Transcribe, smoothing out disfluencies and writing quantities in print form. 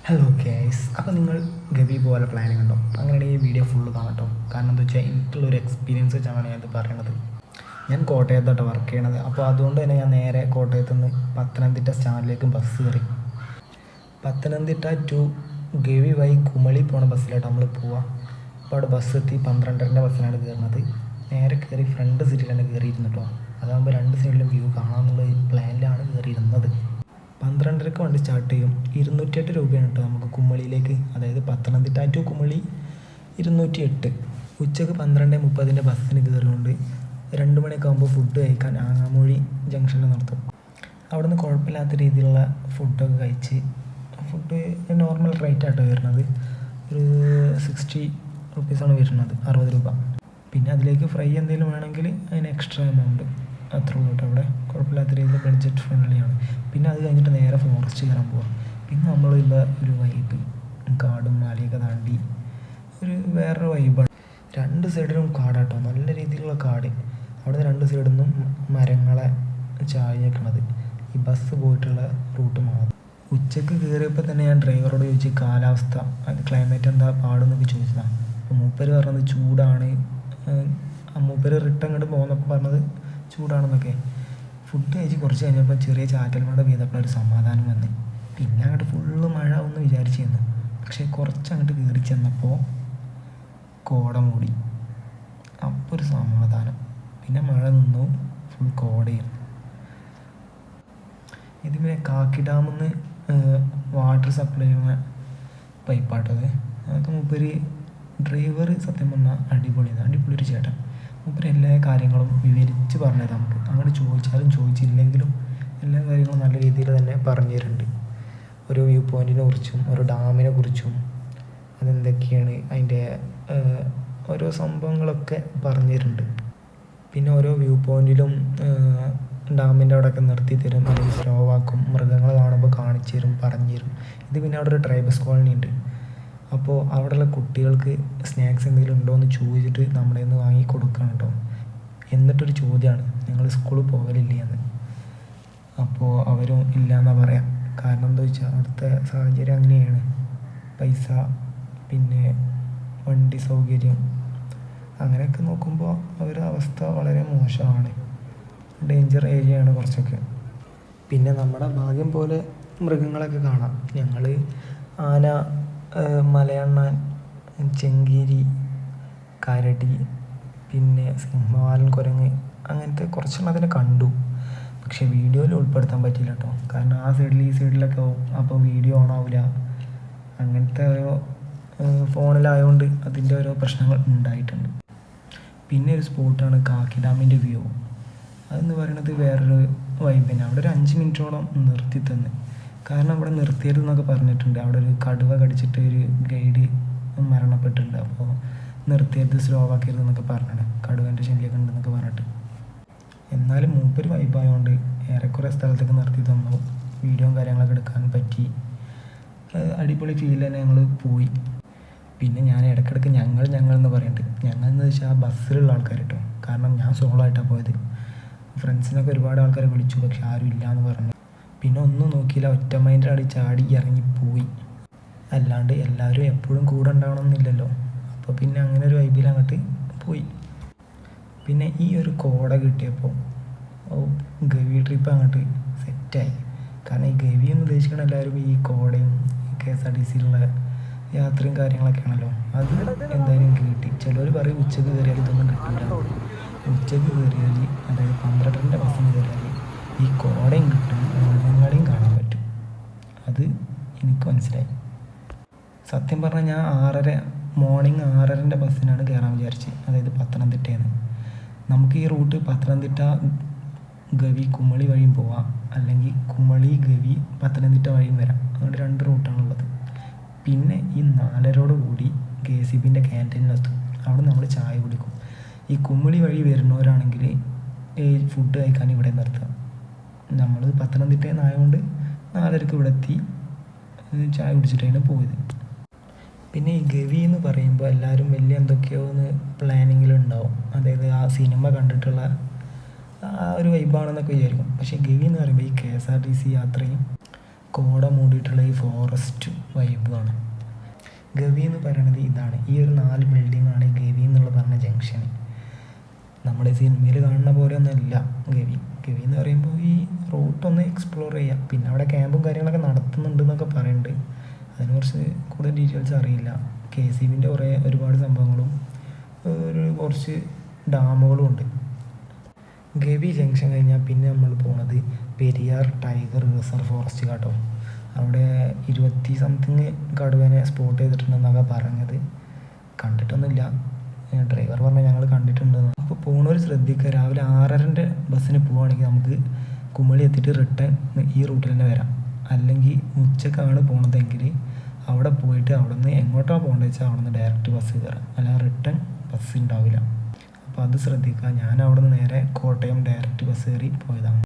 Hello guys, അപ്പോൾ നിങ്ങൾ ഗവി പോലെ പ്ലാനിങ് ഉണ്ടോ? അങ്ങനെയാണെങ്കിൽ ഈ വീഡിയോ ഫുള്ള് കാണട്ടോ. കാരണം എന്താ വെച്ചാൽ എനിക്കുള്ളൊരു എക്സ്പീരിയൻസ് വെച്ചാണ് ഞാനിത് പറയണത്. ഞാൻ കോട്ടയത്തോട്ട് വർക്ക് ചെയ്യണത്. അപ്പോൾ അതുകൊണ്ട് തന്നെ ഞാൻ നേരെ കോട്ടയത്ത് നിന്ന് പത്തനംതിട്ട സ്റ്റാൻഡിലേക്ക് ബസ് കയറി. പത്തനംതിട്ട ടു ഗവി വഴി കുമളി പോണ ബസ്സിലായിട്ട് നമ്മൾ പോവുക. അപ്പോൾ അവിടെ ബസ് എത്തി 12:30 ബസ്സിലാണ് കയറുന്നത്. നേരെ കയറി ഫ്രണ്ട് സീറ്റിലാണ് കയറിയിരുന്നിട്ടോ. അതാകുമ്പോൾ രണ്ട് സൈഡിലും വ്യൂ കാണാമെന്നുള്ള പ്ലാനിലാണ് കയറിയിരുന്നത്. 12:30 വണ്ടി സ്റ്റാർട്ട് ചെയ്യും. 208 രൂപയാണ് കേട്ടോ നമുക്ക് കുമളിയിലേക്ക്, അതായത് പത്തനംതിട്ട ടു കുമളി 208. ഉച്ചക്ക് 12:30 ബസ്സിന് കയറിയുകൊണ്ട് 2 മണിയൊക്കെ ആകുമ്പോൾ ഫുഡ് കഴിക്കാൻ ആങ്ങാമൂഴി ജംഗ്ഷനിൽ നിർത്തും. അവിടെ നിന്ന് കുഴപ്പമില്ലാത്ത രീതിയിലുള്ള ഫുഡൊക്കെ കഴിച്ച്, ഫുഡ് നോർമൽ റേറ്റ് ആട്ടോ വരുന്നത്. ഒരു 60 റുപ്പീസാണ് വരുന്നത്, 60 രൂപ. പിന്നെ അതിലേക്ക് ഫ്രൈ എന്തെങ്കിലും വേണമെങ്കിൽ അതിന് എക്സ്ട്രാ എമൗണ്ട്, അത്ര ഉള്ളൂ കേട്ടോ. അവിടെ കുഴപ്പമില്ലാത്ത രീതിയിൽ ബഡ്ജറ്റ് ഫ്രണ്ട്ലിയാണ്. പിന്നെ അത് കഴിഞ്ഞിട്ട് നേരെ ഫോറസ്റ്റ് കയറാൻ പോവാം. പിന്നെ നമ്മളുള്ള ഒരു വൈബ്, കാടും മലയൊക്കെ താണ്ടി വേറൊരു വൈബാണ്. രണ്ട് സൈഡിലും കാടാട്ടോ, നല്ല രീതിയിലുള്ള കാട്. അവിടെ രണ്ട് സൈഡിൽ നിന്നും മരങ്ങളെ ചായക്കണത് ഈ ബസ് പോയിട്ടുള്ള റൂട്ട് മാത്രം. ഉച്ചക്ക് കയറിയപ്പോൾ തന്നെ ഞാൻ ഡ്രൈവറോട് ചോദിച്ചു കാലാവസ്ഥ, ക്ലൈമറ്റ് എന്താ പാടെന്നൊക്കെ ചോദിച്ചതാണ്. അപ്പോൾ മൂപ്പര് പറഞ്ഞത് ചൂടാണ്. മൂപ്പര് റിട്ടേൺ ഇങ്ങോട്ട് പോകുന്നപ്പോൾ പറഞ്ഞത് ചൂടാണെന്നൊക്കെ. ഫുഡ് കഴിച്ച് കുറച്ച് കഴിഞ്ഞപ്പോൾ ചെറിയ ചാറ്റൽ മഴ പെയ്തപ്പോഴൊരു സമാധാനം വന്ന്. പിന്നെ അങ്ങോട്ട് ഫുള്ള് മഴ ഒന്ന് വിചാരിച്ചിരുന്നു. പക്ഷേ കുറച്ച് അങ്ങോട്ട് കയറി ചെന്നപ്പോൾ കോട മൂടി. അപ്പോൾ ഒരു സമാധാനം. പിന്നെ മഴ നിന്നു, ഫുൾ കോടയായിരുന്നു. ഇത് പിന്നെ കാക്കി ഡാമിൽ നിന്ന് വാട്ടർ സപ്ലൈ ചെയ്യുന്ന പൈപ്പാട്ടത്. അതൊക്കെ മൂപ്പര് ഡ്രൈവർ സത്യം പറഞ്ഞാൽ അടിപൊളി ഒരു ചേട്ടൻ. മൂപ്പര് എല്ലാ കാര്യങ്ങളും വിവരിച്ച് പറഞ്ഞത് നമുക്ക്. അങ്ങനെ ചോദിച്ചാലും ചോദിച്ചില്ലെങ്കിലും എല്ലാ കാര്യങ്ങളും നല്ല രീതിയിൽ തന്നെ പറഞ്ഞു തരുന്നുണ്ട്. ഓരോ വ്യൂ പോയിൻറ്റിനെ കുറിച്ചും ഓരോ ഡാമിനെ കുറിച്ചും അതെന്തൊക്കെയാണ് അതിൻ്റെ ഓരോ സംഭവങ്ങളൊക്കെ പറഞ്ഞു തരുന്നുണ്ട്. പിന്നെ ഓരോ വ്യൂ പോയിൻറ്റിലും ഡാമിൻ്റെ അവിടെയൊക്കെ നിർത്തി തരും, അല്ലെങ്കിൽ സ്ലോ ആക്കും. മൃഗങ്ങളെ കാണുമ്പോൾ കാണിച്ചു തരും, പറഞ്ഞു തരും. ഇത് പിന്നെ അവിടെ ഒരു ട്രൈബൽസ് കോളനി ഉണ്ട്. അപ്പോൾ അവിടെയുള്ള കുട്ടികൾക്ക് സ്നാക്സ് എന്തെങ്കിലും ഉണ്ടോ എന്ന് ചോദിച്ചിട്ട് നമ്മുടെ നിന്ന് വാങ്ങി കൊടുക്കണം കേട്ടോ. എന്നിട്ടൊരു ചോദ്യമാണ്, നിങ്ങൾ സ്കൂളിൽ പോകലില്ലേ എന്ന്. അപ്പോൾ അവരും ഇല്ല എന്നാണ് പറയാം. കാരണം എന്താ വെച്ചാൽ അവിടുത്തെ സാഹചര്യം അങ്ങനെയാണ്. പൈസ, പിന്നെ വണ്ടി സൗകര്യം, അങ്ങനെയൊക്കെ നോക്കുമ്പോൾ അവരുടെ അവസ്ഥ വളരെ മോശമാണ്. ഡേഞ്ചർ ഏരിയയാണ് കുറച്ചൊക്കെ. പിന്നെ നമ്മുടെ ഭാഗ്യം പോലെ മൃഗങ്ങളൊക്കെ കാണാം. ഞങ്ങൾ ആന, മലയണ്ണാൻ, ചെങ്കീരി, കരടി, പിന്നെ സിംഹവാലൻ കുരങ്ങ്, അങ്ങനത്തെ കുറച്ചെണ്ണത്തിനെ കണ്ടു. പക്ഷേ വീഡിയോയിൽ ഉൾപ്പെടുത്താൻ പറ്റില്ല കേട്ടോ. കാരണം ആ സൈഡിൽ ഈ സൈഡിലൊക്കെ ആവും, അപ്പോൾ വീഡിയോ ഓൺ ആവില്ല. അങ്ങനത്തെ ഓരോ ഫോണിലായതുകൊണ്ട് അതിൻ്റെ ഓരോ പ്രശ്നങ്ങൾ ഉണ്ടായിട്ടുണ്ട്. പിന്നെ ഒരു സ്പോട്ടാണ് കാക്കി ഡാമിൻ്റെ വ്യൂ. അതെന്ന് പറയുന്നത് വേറൊരു വൈബ് തന്നെ. അവിടെ ഒരു 5 മിനിറ്റോളം നിർത്തി തന്നെ. കാരണം അവിടെ നിർത്തിയതെന്നൊക്കെ പറഞ്ഞിട്ടുണ്ട്. അവിടെ ഒരു കടുവ കടിച്ചിട്ട് ഒരു ഗൈഡ് മരണപ്പെട്ടിട്ടുണ്ട്. അപ്പോൾ നിർത്തിയത് സ്ലോ ആക്കരുതെന്നൊക്കെ പറഞ്ഞിട്ട്, കടുവൻ്റെ ശല്യമൊക്കെ ഉണ്ടെന്നൊക്കെ പറഞ്ഞിട്ട്. എന്നാലും മൂപ്പര് വൈബായതുകൊണ്ട് ഏറെക്കുറെ സ്ഥലത്തൊക്കെ നിർത്തി തന്നു. വീഡിയോയും കാര്യങ്ങളൊക്കെ എടുക്കാൻ പറ്റി. അടിപൊളി ഫീൽ തന്നെ ഞങ്ങൾ പോയി. പിന്നെ ഞാൻ ഇടയ്ക്കിടയ്ക്ക് ഞങ്ങൾ എന്ന് പറയുന്നുണ്ട്. ഞങ്ങൾ എന്ന് വെച്ചാൽ ആ ബസ്സിലുള്ള ആൾക്കാർ കേട്ടോ. കാരണം ഞാൻ സോളോ ആയിട്ടാണ് പോയത്. ഫ്രണ്ട്സിനൊക്കെ ഒരുപാട് ആൾക്കാരെ വിളിച്ചു, പക്ഷെ ആരും ഇല്ല എന്ന് പറഞ്ഞു. പിന്നെ ഒന്നും നോക്കിയില്ല, ഒറ്റ മൈൻഡിലാണ് ചാടി ഇറങ്ങിപ്പോയി. അല്ലാണ്ട് എല്ലാവരും എപ്പോഴും കൂടെ ഉണ്ടാവണമെന്നില്ലല്ലോ. അപ്പോൾ പിന്നെ അങ്ങനെ ഒരു വൈബിൽ അങ്ങോട്ട് പോയി. പിന്നെ ഈ ഒരു കോട കിട്ടിയപ്പോൾ ഗവി ട്രിപ്പ് അങ്ങോട്ട് സെറ്റായി. കാരണം ഈ ഗവി എന്ന് ഉദ്ദേശിക്കണം എല്ലാവരും ഈ കോടയും KSRTCയിലുള്ള യാത്രയും കാര്യങ്ങളൊക്കെയാണല്ലോ. അത് എന്തായാലും കിട്ടി. ചിലർ പറയും ഉച്ചക്ക് കയറിയാൽ ഇതൊന്നും കിട്ടില്ല. ഉച്ചക്ക് കയറിയാൽ, അതായത് 12:30 ബസ്സിന് കയറിയാൽ ഈ കോടയും കിട്ടും, മൃഗങ്ങളെയും കാണാൻ പറ്റും. അത് എനിക്ക് മനസ്സിലായി. സത്യം പറഞ്ഞാൽ ഞാൻ മോർണിംഗ് 6:30 ബസ്സിനാണ് കയറാൻ വിചാരിച്ചത്, അതായത് പത്തനംതിട്ടയിൽ നിന്ന്. നമുക്ക് ഈ റൂട്ട് പത്തനംതിട്ട ഗവി കുമളി വഴിയും പോവാം, അല്ലെങ്കിൽ കുമളി ഗവി പത്തനംതിട്ട വഴിയും വരാം. അതുകൊണ്ട് 2 റൂട്ടാണുള്ളത്. പിന്നെ ഈ 4:30 കൂടി KCBൻ്റെ ക്യാൻറ്റീനിലെത്തും. അവിടെ നമ്മൾ ചായ കുടിക്കും. ഈ കുമളി വഴി വരുന്നവരാണെങ്കിൽ ഫുഡ് കഴിക്കാൻ ഇവിടെ നിർത്താം. നമ്മൾ പത്തനംതിട്ടയിൽ നിന്നായതുകൊണ്ട് 4:30 ഇവിടെ എത്തി ചായ കുടിച്ചിട്ടാണ് പോയത്. പിന്നെ ഈ ഗവി എന്ന് പറയുമ്പോൾ എല്ലാവരും വലിയ എന്തൊക്കെയോ ഒന്ന് പ്ലാനിങ്ങിലുണ്ടാവും. അതായത് ആ സിനിമ കണ്ടിട്ടുള്ള ആ ഒരു വൈബാണെന്നൊക്കെ വിചാരിക്കും. പക്ഷേ ഗവി എന്ന് പറയുമ്പോൾ ഈ KSRTC യാത്രയും കോട മൂടിയിട്ടുള്ള ഈ ഫോറസ്റ്റ് വൈബാണ്. ഗവി എന്ന് പറയുന്നത് ഇതാണ്. ഈ ഒരു 4 ബിൽഡിങ്ങാണ് ഈ ഗവി എന്നുള്ള പറഞ്ഞ ജംഗ്ഷന്. നമ്മൾ സിനിമയിൽ കാണുന്ന പോലെ ഒന്നുമല്ല ഗവി. ഗവി എന്ന് പറയുമ്പോൾ ഈ റൂട്ടൊന്ന് എക്സ്പ്ലോർ ചെയ്യാം. പിന്നെ അവിടെ ക്യാമ്പും കാര്യങ്ങളൊക്കെ നടത്തുന്നുണ്ട് എന്നൊക്കെ പറയുന്നുണ്ട്. അതിനെക്കുറിച്ച് കൂടുതൽ ഡീറ്റെയിൽസ് അറിയില്ല. KCBൻ്റെ ഒരുപാട് സംഭവങ്ങളും കുറച്ച് ഡാമുകളും ഉണ്ട്. ഗവി ജംഗ്ഷൻ കഴിഞ്ഞാൽ പിന്നെ നമ്മൾ പോണത് പെരിയാർ ടൈഗർ റിസർവ് ഫോറസ്റ്റ് കേട്ടോ. അവിടെ 20 സംതിങ് കടുവനെ സ്പോട്ട് ചെയ്തിട്ടുണ്ടെന്നൊക്കെ പറഞ്ഞത്. കണ്ടിട്ടൊന്നുമില്ല. ഡ്രൈവർ പറഞ്ഞാൽ ഞങ്ങൾ കണ്ടിട്ടുണ്ടെന്ന്. അപ്പോൾ പോണവർ ശ്രദ്ധിക്കുക. രാവിലെ 6:30ൻ്റെ ബസ്സിന് പോവുകയാണെങ്കിൽ നമുക്ക് കുമളി എത്തിയിട്ട് റിട്ടേൺ ഈ റൂട്ടിൽ തന്നെ വരാം. അല്ലെങ്കിൽ ഉച്ചക്കാണ് പോണതെങ്കിൽ അവിടെ പോയിട്ട് അവിടെ നിന്ന് എങ്ങോട്ടാണ് പോകേണ്ടത് വെച്ചാൽ അവിടെ നിന്ന് ഡയറക്റ്റ് ബസ് കയറാം. അല്ലാതെ റിട്ടേൺ ബസ് ഉണ്ടാവില്ല. അപ്പോൾ അത് ശ്രദ്ധിക്കുക. ഞാൻ അവിടെ നിന്ന് നേരെ കോട്ടയം ഡയറക്റ്റ് ബസ് കയറി പോയതാണ്.